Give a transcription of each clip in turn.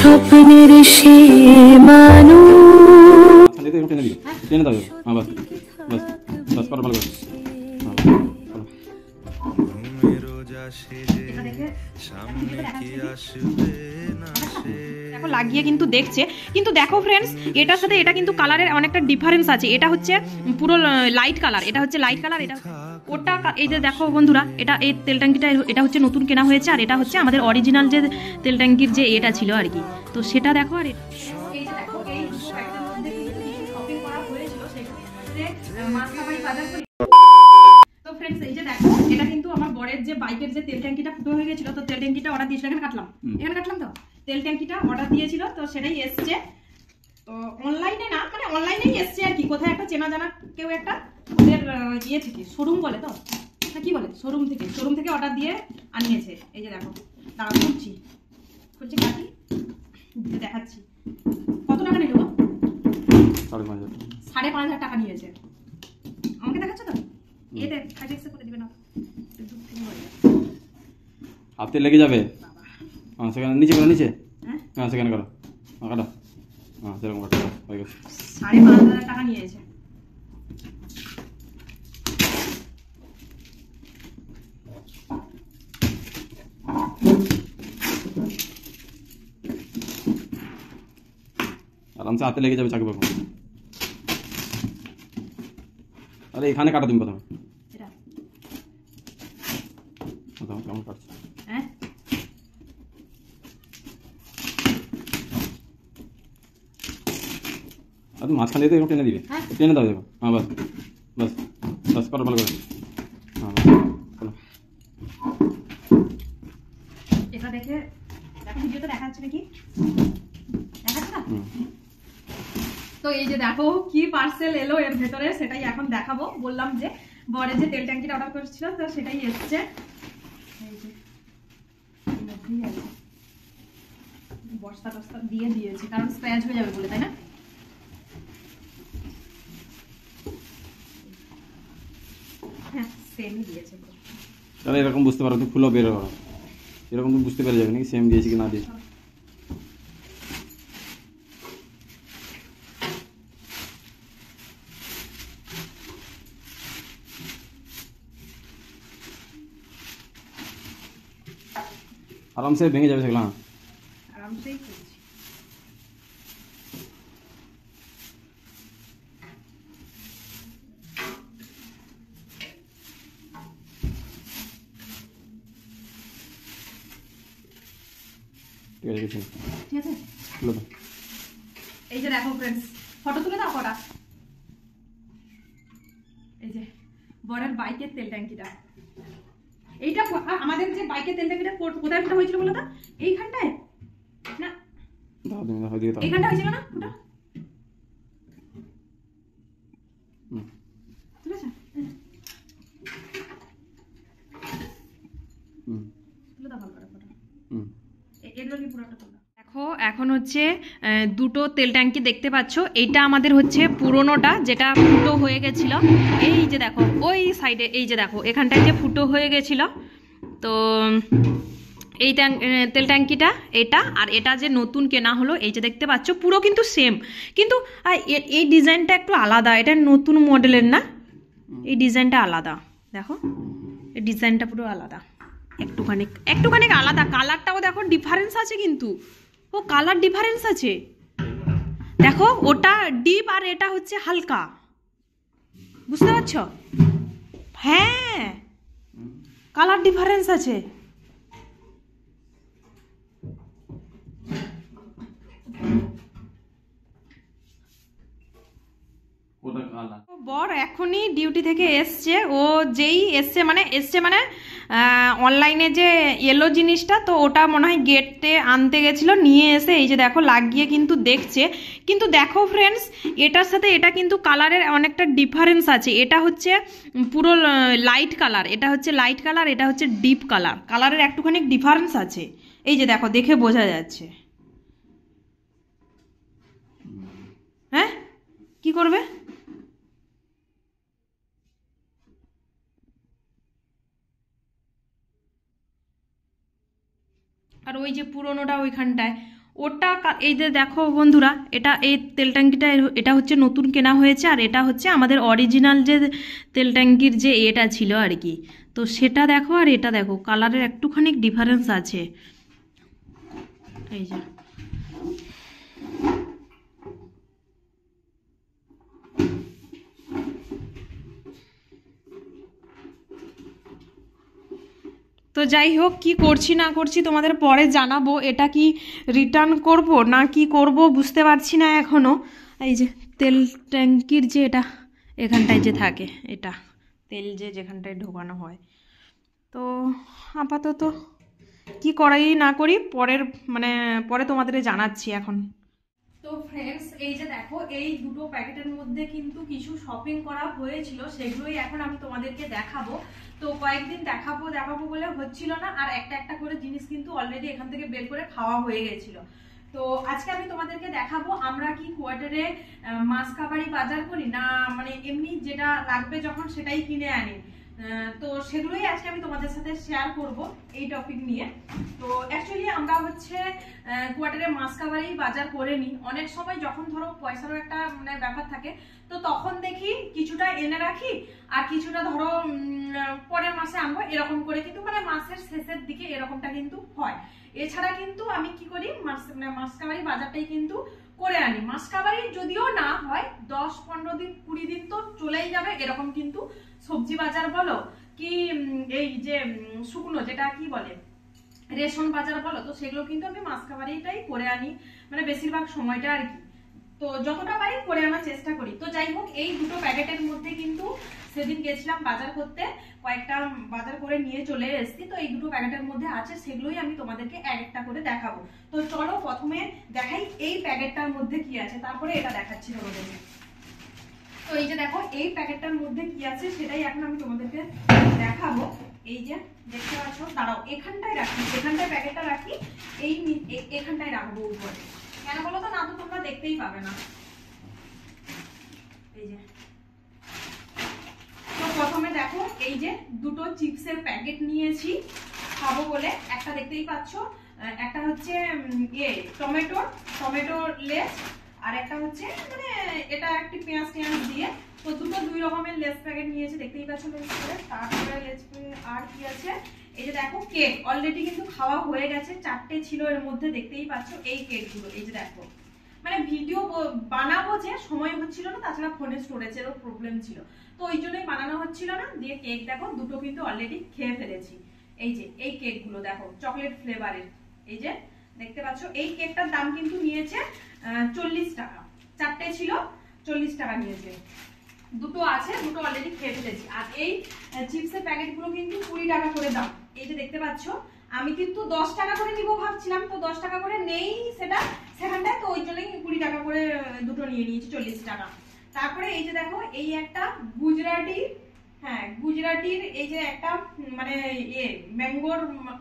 স্বপ্নের সে মানুষ টেনে দাও। হ্যাঁ বাস বাস বাস করো ভালো করে। দেখো লাগিয়ে কিন্তু দেখছে, কিন্তু দেখো ফ্রেন্ডস এটার সাথে এটা কিন্তু কালারের অনেকটা ডিফারেন্স আছে। এটা হচ্ছে পুরো লাইট কালার, এটা হচ্ছে লাইট কালার, এটা ওটা এই যে দেখো বন্ধুরা, এটা এই তেল ট্যাঙ্কিটা এটা হচ্ছে নতুন কেনা হয়েছে, আর এটা হচ্ছে আমাদের অরিজিনাল যে তেল ট্যাঙ্কির যে এটা ছিল আর কি, তো সেটা দেখো। আর এই যে দেখো এই দুটো প্যাকেটের মধ্যে শপিং করা হয়েছিল, সেগুলো মাছখাবাড়ি বাজার করে। তো ফ্রেন্ডস এই যে দেখো এটা কিন্তু আমার বরের যে বাইকের যে তেল ট্যাঙ্কিটা ফুটো হয়ে গেছিল, তো তেল ট্যাঙ্কিটা অর্ডার দিয়েছিল, এখানে কাটলাম তো তেল ট্যাঙ্কিটা অর্ডার দিয়েছিল, তো সেটাই এসছে। তো অনলাইনে না, মানে অনলাইনেই এসছে আর কি, কোথায় একটা চেনা জানা কেউ একটা ওদের ইয়ে থেকে, শোরুম বলে তো না কি বলে, শোরুম থেকে অর্ডার দিয়ে আনিয়েছে। এই যে দেখো দাঁড়া খুঁজছি কাটি দেখাচ্ছি। কত টাকা নিল? 5,500 টাকা নিয়েছে। আমাকে দেখাচ্ছ তো, এতে ফাইজেক্সে করে দিবে না, হাতে লেগে যাবে। সেখানে নিচে করো, নিচে হ্যাঁ সেখানে করো, কাটো। হ্যাঁ সেরকম কাটো, হয়ে গেছে। 5,500 টাকা নিয়েছে। আরামসে হাতে লেগে যাবে চাকু পাকু। আরে এখানে কাটো তুমি প্রথমে, কেমন কাটছে? হ্যাঁ তুমি মাঝখান দিয়ে টেনে দিবে, টেনে দাও দেখো। হ্যাঁ বাস বাস বাস করো ভালো করে। হ্যাঁ চলো। এটা দেখে দেখো, ভিডিওতে দেখা যাচ্ছে নাকি, দেখাচ্ছে না? তো এই যে দেখো কি পার্সেল এলো এর ভেতরে, সেটাই এখন দেখাবো। বললাম যে বরে যে তেল ট্যাঙ্কিটা অর্ডার করেছিল, তো সেটাই এসছে। এই যে বস্তা টস্তা দিয়ে দিয়েছে, কারণ স্ক্র্যাচ হয়ে যাবে বলে, তাই না? হ্যাঁ সেমই দিয়েছে। তাহলে এরকম বুঝতে পারো, তুমি খুলো বের করো, এরকম তুমি বুঝতে পেরে যাবে নাকি সেম দিয়েছি কি না দিয়েছি। আরামসে ভেঙে যাবে সেগুলো। আরামসেই করছি। ঠিক আছে, ঠিক আছে খুলে দাও। এই যে দেখো ফ্রেন্ডস, ফটো তুলে দাও কটা। এই যে বরের বাইকের তেল ট্যাঙ্কিটা, এইটা আমাদের যে বাইকের তেল ট্যাঙ্কিটা কোথায় ফুটা হয়েছিল বলো তো? এইখানটায় না, এইখানটা হয়েছিল না ফুটা? ঠিক আছে, তুলে দাও ভালো করে ফটো। এগুলো কি পুরোটা তোলা? দেখো এখন হচ্ছে দুটো তেল ট্যাঙ্কি দেখতে পাচ্ছ। এইটা আমাদের হচ্ছে পুরোনোটা, যেটা ফুটো হয়ে গেছিল। এই যে দেখো ওই সাইডে, এই যে দেখো এখানটায় যে ফুটো হয়ে গেছিল, তো এই তেল ট্যাঙ্কিটা এটা, আর এটা যে নতুন কেনা হলো, এই যে দেখতে পাচ্ছ পুরো কিন্তু সেম, কিন্তু এই ডিজাইনটা একটু আলাদা, এটা নতুন মডেলের না, এই ডিজাইনটা আলাদা। দেখো এই ডিজাইনটা পুরো আলাদা, একটুখানি আলাদা। কালারটাও দেখো ডিফারেন্স আছে, কিন্তু ও কালার ডিফারেন্স আছে। দেখো ওটা ডিপ আর এটা হচ্ছে হালকা, বুঝতে পারছো? হ্যাঁ কালার ডিফারেন্স আছে। বর এখনই ডিউটি থেকে এসছে, ও যেই এসছে মানে অনলাইনে যে এলো জিনিসটা, তো ওটা মনে হয় গেটে আনতে গেছিলো, নিয়ে এসে এই যে দেখো লাগিয়ে কিন্তু দেখছে। কিন্তু দেখো ফ্রেন্ডস এটার সাথে এটা কিন্তু কালারের অনেকটা ডিফারেন্স আছে। এটা হচ্ছে পুরো লাইট কালার, এটা হচ্ছে লাইট কালার, এটা হচ্ছে ডিপ কালার, কালারের একটুখানি ডিফারেন্স আছে। এই যে দেখো দেখে বোঝা যাচ্ছে। হ্যাঁ কি করবে? আর ওই যে পুরোনোটা ওইখানটায়, ওটা এই যে দেখো বন্ধুরা, এটা এই তেল ট্যাঙ্কিটা এটা হচ্ছে নতুন কেনা হয়েছে, আর এটা হচ্ছে আমাদের অরিজিনাল যে তেল ট্যাঙ্কির যে এটা ছিল আর কি। তো সেটা দেখো আর এটা দেখো, কালারের একটুখানি ডিফারেন্স আছে। এই যে তো যাই হোক, কি করছি না করছি তোমাদের পরে জানাবো। এটা কি রিটার্ন করব না কি করব বুঝতে পারছি না এখনো। এই যে তেল ট্যাঙ্কির যে এটা এখানটায় যে থাকে, এটা তেল যে যেখানটায় ঢোকানো হয়, তো আপাতত কি করাই না করি পরে তোমাদের জানাচ্ছি এখন। তো ফ্রেন্ডস, এই যে দেখো, এই দুটো প্যাকেটের মধ্যে কিন্তু কিছু শপিং করা হয়েছিল, সেগুলোই এখন আমি তোমাদেরকে দেখাবো। তো কয়েকদিন দেখাবো বলে হচ্ছিল না, আর একটা একটা করে জিনিস কিন্তু অলরেডি এখান থেকে বের করে খাওয়া হয়ে গেছিল। তো আজকে আমি তোমাদেরকে দেখাবো আমরা কি কোয়ার্টারে মাসকাবাড়ি বাজার করি, না মানে এমনি যেটা লাগবে যখন সেটাই কিনে আনি। তো সেগুলোই আজকে আমি তোমাদের সাথে শেয়ার করব এই টপিক নিয়ে। তো অ্যাকচুয়ালি আমরা হচ্ছে কোয়ার্টারে মাসকাবাড়ি বাজার করে নিই অনেক সময়, যখন ধরো পয়সারও একটা মানে ব্যাপার থাকে, তো তখন দেখি কিছুটা এনে রাখি আর কিছুটা ধরো পরের মাসে আনবো, এরকম করে কিন্তু মানে মাসের শেষের দিকে এরকমটা কিন্তু হয়। এছাড়া কিন্তু আমি কি করি, মাসকাবাড়ি বাজারটাই কিন্তু করে আনি। মাসকাবাড়ি যদিও না হয় 10-15 দিন 20 দিন তো চলেই যাবে, এরকম কিন্তু সবজি বাজার বলো কি এই যে শুকনো যেটা কি বলে রেশন বাজার বলো, তো সেগুলো কিন্তু আমি মাসকাবাড়িটাই করে আনি, মানে বেশিরভাগ সময়টা আর কি। তো যতটা পারি করে আনার চেষ্টা করি। তো যাই হোক, এই দুটো প্যাকেটের মধ্যে কিন্তু সেদিন গেছিলাম বাজার করতে, কয়েকটা বাজার করে নিয়ে চলে এসেছি। তো এই দুটো প্যাকেটের মধ্যে আছে, সেগুলোই আমি তোমাদেরকে এক একটা করে দেখাবো। তো চলো প্রথমে দেখাই এই প্যাকেটটার মধ্যে কি আছে, তারপরে এটা দেখাচ্ছি তোমাদেরকে। তো এই যে দেখো, এই প্যাকেটটার মধ্যে কি আছে সেটাই এখন আমি তোমাদেরকে দেখাবো। এই যে দেখতে পাচ্ছ, দাঁড়াও এখানটায় রাখি, এখানটায় প্যাকেটটা রাখি, এই এখানটায় রাখবো উপরে, কেন বলো তো, না তো তোমরা দেখতেই পাবে না। এই যে তো প্রথমে দেখো, এই যে দুটো চিপসের প্যাকেট নিয়েছি খাবো বলে। একটা দেখতেই পাচ্ছ, একটা হচ্ছে টমেটো লেস, আর একটা হচ্ছে মানে এটা একটি পেঁয়াজ দিয়ে। তো দুটো 2 রকমের লেস প্যাকেট নিয়েছি, দেখতেই পাচ্ছ। তারপরে আর কি আছে, এই যে দেখো কেক অলরেডি কিন্তু খাওয়া হয়ে গেছে, 4টে ছিল এর মধ্যে, দেখতেই পাচ্ছ এই কেকগুলো। এই যে দেখো, মানে ভিডিও বানাবো যে সময় হচ্ছিল না, তাছাড়া ফোনের স্টোরেজেরও প্রবলেম ছিল, তো ওই জন্যই বানানো হচ্ছিল না। দিয়ে কেক দেখো দুটো কিন্তু অলরেডি খেয়ে ফেলেছি। এই যে এই কেকগুলো দেখো চকলেট ফ্লেভারের, এই যে দেখতে পাচ্ছ। এই কেকটার দাম কিন্তু নিয়েছে 40 টাকা, 4টে ছিল 40 টাকা নিয়েছে। দুটো আছে, দুটো অলরেডি খেয়ে ফেলেছি। আর এই চিপসের প্যাকেটগুলো কিন্তু 20 টাকা করে দাম। এই যে দেখতে পাচ্ছ, আমি কিন্তু 10 টাকা করে নিব ভাবছিলাম, তো 10 টাকা করে নেই সেখানটায়, তো ওই জন্যই 20 টাকা করে দুটো নিয়ে নিয়েছি, 40 টাকা। তারপরে এই যে দেখো, এই একটা গুজরাটির এই যে একটা মানে ম্যাঙ্গোর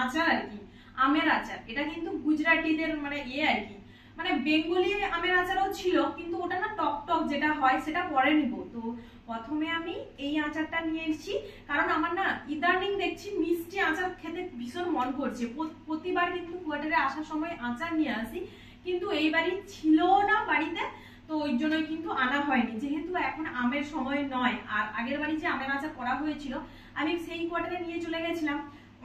আচার আর কি, আমের আচার। এটা কিন্তু গুজরাটিদের মানে আর কি, মানে বেঙ্গলি আমের আচারও ছিল, কিন্তু ওটা না টক টক যেটা হয় সেটা পরে নিব। তো প্রথমে আমি এই আচারটা নিয়ে এসেছি, কারণ আমার না ইদানিং দেখছি মিষ্টি আচার খেতে ভীষণ মন করছে। প্রতিবার কিন্তু কোয়ার্টারে আসার সময় আচার নিয়ে আসি, কিন্তু এইবারই ছিল না বাড়িতে, তো ওই জন্যই কিন্তু আনা হয়নি, যেহেতু এখন আমের সময় নয়। আর আগের বাড়ি যে আমের আচার করা হয়েছিল, আমি সেই কোয়ার্টারে নিয়ে চলে গেছিলাম।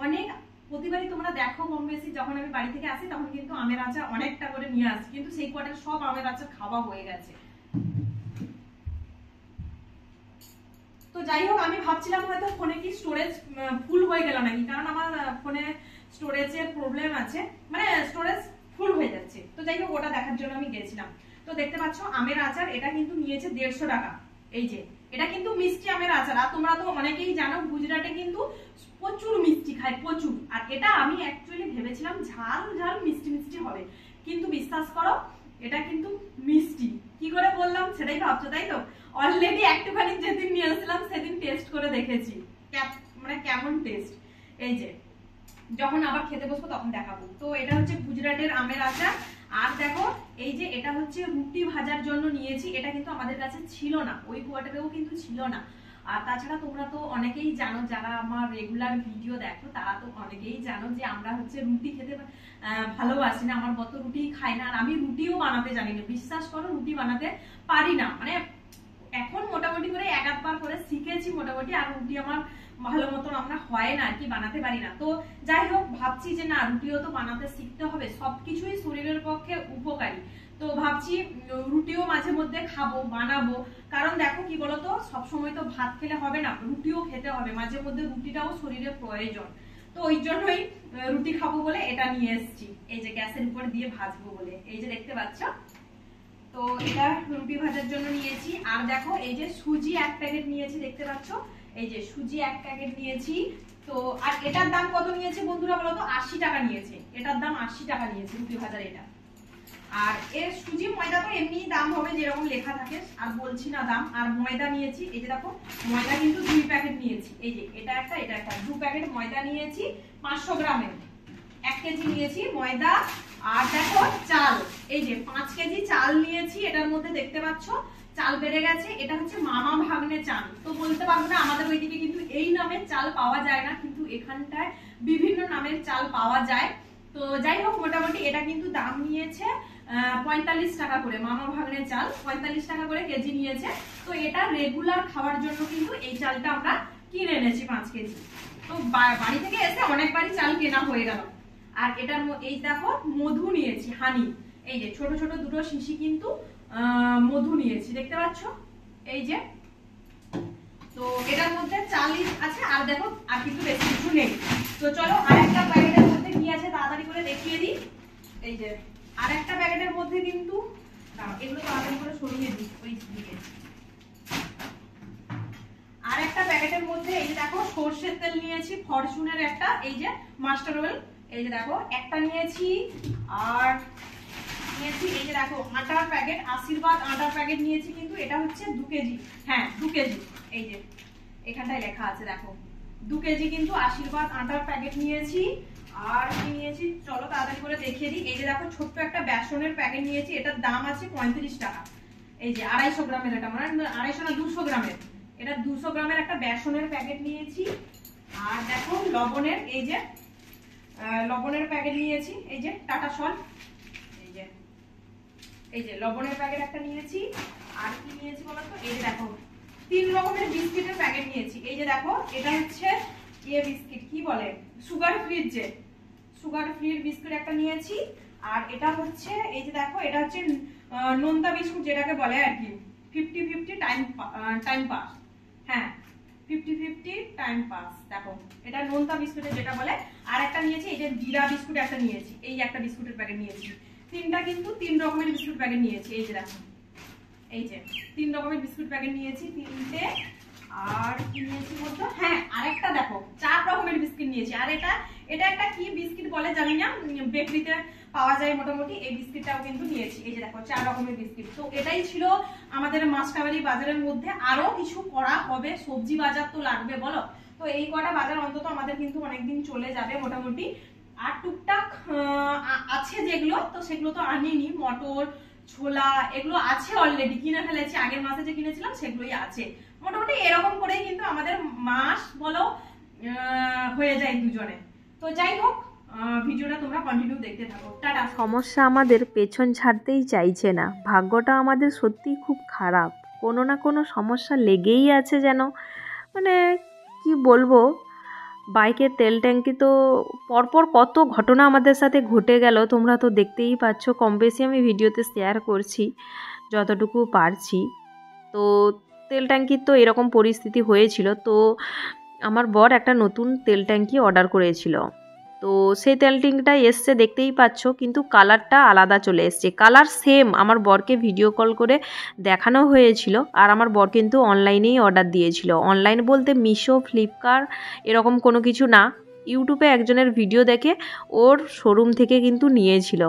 অনেক প্রতিবারই তোমরা দেখো কম বেশি, যখন আমি বাড়ি থেকে আসি তখন কিন্তু আমের আচার অনেকটা করে নিয়ে আসি, কিন্তু সেই কোয়ার্টারে সব আমের আচার খাওয়া হয়ে গেছে। তো যাই হোক, আমি ভাবছিলাম হয়তো ফোনে কি স্টোরেজ ফুল হয়ে গেল নাকি, কারণ আমার ফোনে স্টোরেজের প্রবলেম আছে, মানে স্টোরেজ ফুল হয়ে যাচ্ছে। তো যাই হোক, ওটা দেখার জন্য আমি গেছিলাম। তো দেখতে পাচ্ছ আমের আচার, এটা কিন্তু নিয়েছে 150 টাকা। এই যে এটা কিন্তু মিষ্টি আমের আচার, আর তোমরা তো অনেকেই জানো গুজরাটে কিন্তু প্রচুর মিষ্টি খায়, প্রচুর। আর এটা আমি অ্যাকচুয়ালি ভেবেছিলাম ঝাল ঝাল মিষ্টি মিষ্টি হবে, কিন্তু বিশ্বাস করো এটা কিন্তু মিষ্টি। কি করে বললাম সেটাই ভাবছো, তাই তো? অলরেডি একটুখানি যেদিন নিয়ে আসলাম সেদিন টেস্ট করে দেখেছি মানে কেমন টেস্ট। এই যে যখন আবার খেতে বসবো তখন দেখাবো। তো এটা হচ্ছে গুজরাটের আমের আচার। আর দেখো, এই যে এটা হচ্ছে রুটি ভাজার জন্য নিয়েছি, এটা কিন্তু আমাদের কাছে ছিল না, ওই কোয়ার্টারেও কিন্তু ছিল না। আর তাছাড়া তোমরা তো অনেকেই জানো, যারা আমার রেগুলার ভিডিও দেখো তারা তো অনেকেই জানো যে আমরা হচ্ছে রুটি খেতে ভালোবাসি না। আমার বর তো রুটি খায় না, আর আমি রুটিও বানাতে জানি না, বিশ্বাস করো রুটি বানাতে পারি না। মানে এখন মোটামুটি করে এক আধবার করে শিখেছি মোটামুটি, আর রুটি আমার ভালো মতন আমরা হয় না আর কি, বানাতে পারি না। তো যাই হোক ভাবছি যে না রুটিও তো বানাতে শিখতে হবে, সবকিছুই শরীরের পক্ষে উপকারী। তো ভাবছি রুটিও মাঝে মধ্যে খাবো, বানাবো। কারণ দেখো কি বলতো, সবসময় তো ভাত খেলে হবে না, রুটিও খেতে হবে মাঝে মধ্যে, রুটিটাও শরীরের প্রয়োজন। তো ওই জন্যই রুটি খাবো বলে এটা নিয়ে এসেছি, এই যে গ্যাসের উপর দিয়ে ভাজবো বলে, এই যে দেখতে পাচ্ছ। তো এটা রুটি ভাজার জন্য নিয়েছি। আর দেখো এই যে সুজি 1 প্যাকেট নিয়েছি, দেখতে পাচ্ছ, এই যে সুজি 1 প্যাকেট নিয়েছি। তো আর এটার দাম কত নিয়েছে বন্ধুরা বলো তো? 80 টাকা নিয়েছে, এটার দাম 80 টাকা নিয়েছে রুটি ভাজার এটা। আর এর সুজি ময়দা তো এমনি দাম হবে যেরকম লেখা থাকে, আর বলছি না দাম। আর ময়দা নিয়েছি, এই যে দেখো ময়দা কিন্তু 2 প্যাকেট নিয়েছি, এই যে এটা একটা 2 প্যাকেট ময়দা নিয়েছি 500 গ্রামের, 1 কেজি নিয়েছি ময়দা। আর দেখো চাল, এই যে 5 কেজি চাল নিয়েছি, এটার মধ্যে দেখতে পাচ্ছ চাল বেড়ে গেছে, এটা হচ্ছে মামা ভাগ্নে চাল। তো বলতে পারবো না, আমাদের ওইদিকে কিন্তু এই নামের চাল পাওয়া যায় না, কিন্তু এখানটায় বিভিন্ন নামের চাল পাওয়া যায়। তো যাই হোক মোটামুটি এটা কিন্তু দাম নিয়েছে 45 টাকা করে, মামা ভাগ্নে চাল 45 টাকা করে কেজি নিয়েছে। তো এটা রেগুলার খাওয়ার জন্য কিন্তু এই চালটা আমরা কিনে এনেছি 5 কেজি। তো বাড়ি থেকে এসে অনেকবারই চাল কেনা হয়ে গেল। আর এটার এই দেখো মধু নিয়েছি, হানি, এই যে ছোট ছোট দুটো শিশি কিন্তু মধু নিয়েছি, দেখতে পাচ্ছ এই যে। তো এটার মধ্যে চাল আছে, আর দেখো আর কিন্তু বেশি কিছু নেই। তো চলো আরেকটা প্যাকেটের মধ্যে কি আছে তাড়াতাড়ি করে দেখিয়ে দিই। এই যে আরেকটা প্যাকেটের মধ্যে কিন্তু এগুলো তাড়াতাড়ি করে সরিয়ে দিই ওই দিকে। আরেকটা প্যাকেটের মধ্যে এই যে দেখো সরষের তেল নিয়েছি, ফরচুনের একটা, এই যে মাস্টার অয়েল, এই যে দেখো একটা নিয়েছি। আর নিয়েছি এই যে দেখো আটার প্যাকেট, আশীর্বাদ আটার প্যাকেট নিয়েছি, কিন্তু এটা হচ্ছে 2 কেজি, হ্যাঁ 2 কেজি, এই যে এখানটায় লেখা আছে দেখো 2 কেজি কিন্তু আশীর্বাদ আটার প্যাকেট নিয়েছি। আর কি নিয়েছি চলো তাড়াতাড়ি করে দেখিয়ে দিই। এই যে দেখো ছোট্ট একটা বেসনের প্যাকেট নিয়েছি, এটার দাম আছে 35 টাকা, এই যে 250 গ্রামের, এটা মানে 250 না 200 গ্রামের, এটা 200 গ্রামের একটা বেসনের প্যাকেট নিয়েছি। আর দেখো লবণের, এই যে লবণের প্যাকেট নিয়েছি, এই যে টাটা সল্ট, এই যে লবণের প্যাকেট একটা নিয়েছি। আর কি নিয়েছি বলতো, এই যে দেখো 3 রকমের বিস্কিটের প্যাকেট নিয়েছি। এই যে দেখো এটা হচ্ছে বিস্কিট কি বলে, সুগার ফ্রি, যে সুগার ফ্রি বিস্কুট একটা নিয়েছি। আর এটা হচ্ছে এই যে দেখো এটা হচ্ছে নোনতা বিস্কুট যেটাকে বলে আর কি, 50-50 টাইম পাস, হ্যাঁ 50-50 টাইম পাস, দেখো এটা নোনতা বিস্কুটের যেটা বলে। আর একটা নিয়েছি এই যে জিরা বিস্কুট একটা নিয়েছি, এই একটা বিস্কুটের প্যাকেট নিয়েছি। তিনটা কিন্তু 3 রকমের বিস্কুট প্যাকেট নিয়েছি, এই যে দেখো এই যে 3 রকমের বিস্কুট প্যাকেট নিয়েছি 3টে। আর কি নিয়েছি বলতো, হ্যাঁ আরেকটা দেখো 4 রকমের বিস্কিট নিয়েছি। আর এটা একটা কি বিস্কিট বলে জানি না, বেকারিতে পাওয়া যায় মোটামুটি, এই বিস্কিটটাও কিন্তু নিয়েছি, এই যে দেখো 4 রকমের বিস্কিট। তো এটাই ছিল আমাদের মাসকাবাড়ি বাজারের মধ্যে। আরো কিছু করা হবে, সবজি বাজার তো লাগবে বলো, তো এই কটা বাজার অন্তত আমাদের কিন্তু অনেকদিন চলে যাবে মোটামুটি। আর টুকটাক আছে যেগুলো, তো সেগুলো তো আনিনি, মটর ছোলা এগুলো আছে অলরেডি, কিনে ফেলেছি, আগের মাসে যে কিনেছিলাম সেগুলোই আছে। মোটামুটি এরকম করেই কিন্তু আমাদের মাস বলো হয়ে যায় দুজনে। তো যাই হোক ভিডিওটা তোমরা কন্টিনিউ দেখতে থাকো, টাটা। সমস্যা আমাদের পেছন ছাড়তেই চাইছে না, ভাগ্যটা আমাদের সত্যিই খুব খারাপ, কোনো না কোনো সমস্যা লেগেই আছে যেন। মানে কি বলবো, বাইকের তেল ট্যাঙ্কি তো পরপর কত ঘটনা আমাদের সাথে ঘটে গেল, তোমরা তো দেখতেই পাচ্ছ, কম বেশি আমি ভিডিওতে শেয়ার করছি যতটুকু পারছি। তো তেল ট্যাঙ্কির তো এরকম পরিস্থিতি হয়েছিল। তো আমার বর একটা নতুন তেল ট্যাঙ্কি অর্ডার করেছিল, তো সেই তেল ট্যাঙ্কিটা এসছে দেখতেই পাচ্ছ, কিন্তু কালারটা আলাদা চলে এসছে। কালার সেম, আমার বরকে ভিডিও কল করে দেখানো হয়েছিল। আর আমার বর কিন্তু অনলাইনেই অর্ডার দিয়েছিল, অনলাইন বলতে মিশো, ফ্লিপকার্ট এরকম কোনো কিছু না, ইউটিউবে একজনের ভিডিও দেখে ওর শোরুম থেকে কিন্তু নিয়েছিল।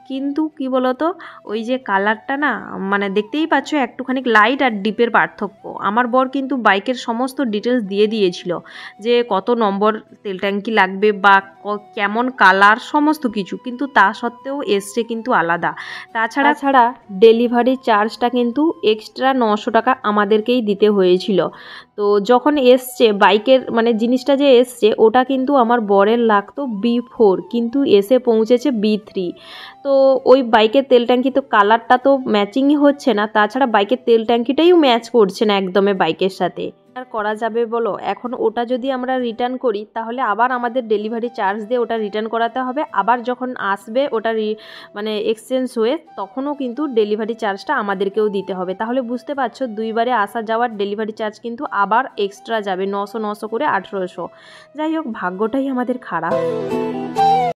কিন্তু কি বলতো, ওই যে কালারটা না, মানে দেখতেই পাচ্ছ একটুখানি লাইট আর ডিপের পার্থক্য। আমার বর কিন্তু বাইকের সমস্ত ডিটেলস দিয়ে দিয়েছিল, যে কত নম্বর তেল ট্যাঙ্কি লাগবে বা কেমন কালার সমস্ত কিছু, কিন্তু তা সত্ত্বেও এসছে কিন্তু আলাদা। তাছাড়া ডেলিভারি চার্জটা কিন্তু এক্সট্রা 900 টাকা আমাদেরকেই দিতে হয়েছিল। তো যখন এসছে বাইকের মানে জিনিসটা যে এসছে ওটা কিন্তু আমার বরের লাগতো B4, কিন্তু এসে পৌঁছেছে B3। তো ওই বাইকের তেল ট্যাঙ্কি তো কালারটা তো ম্যাচিংই হচ্ছে না, তাছাড়া বাইকের তেল ট্যাঙ্কিটাইও ম্যাচ করছে না একদমই বাইকের সাথে। আর করা যাবে বলো? এখন ওটা যদি আমরা রিটার্ন করি তাহলে আবার আমাদের ডেলিভারি চার্জ দিয়ে ওটা রিটার্ন করাতে হবে, আবার যখন আসবে ওটা মানে এক্সচেঞ্জ হয়ে তখনও কিন্তু ডেলিভারি চার্জটা আমাদেরকেও দিতে হবে। তাহলে বুঝতে পারছো দুইবারে আসা যাওয়ার ডেলিভারি চার্জ কিন্তু আবার এক্সট্রা যাবে, 900 করে 1800। যাই হোক, ভাগ্যটাই আমাদের খারাপ।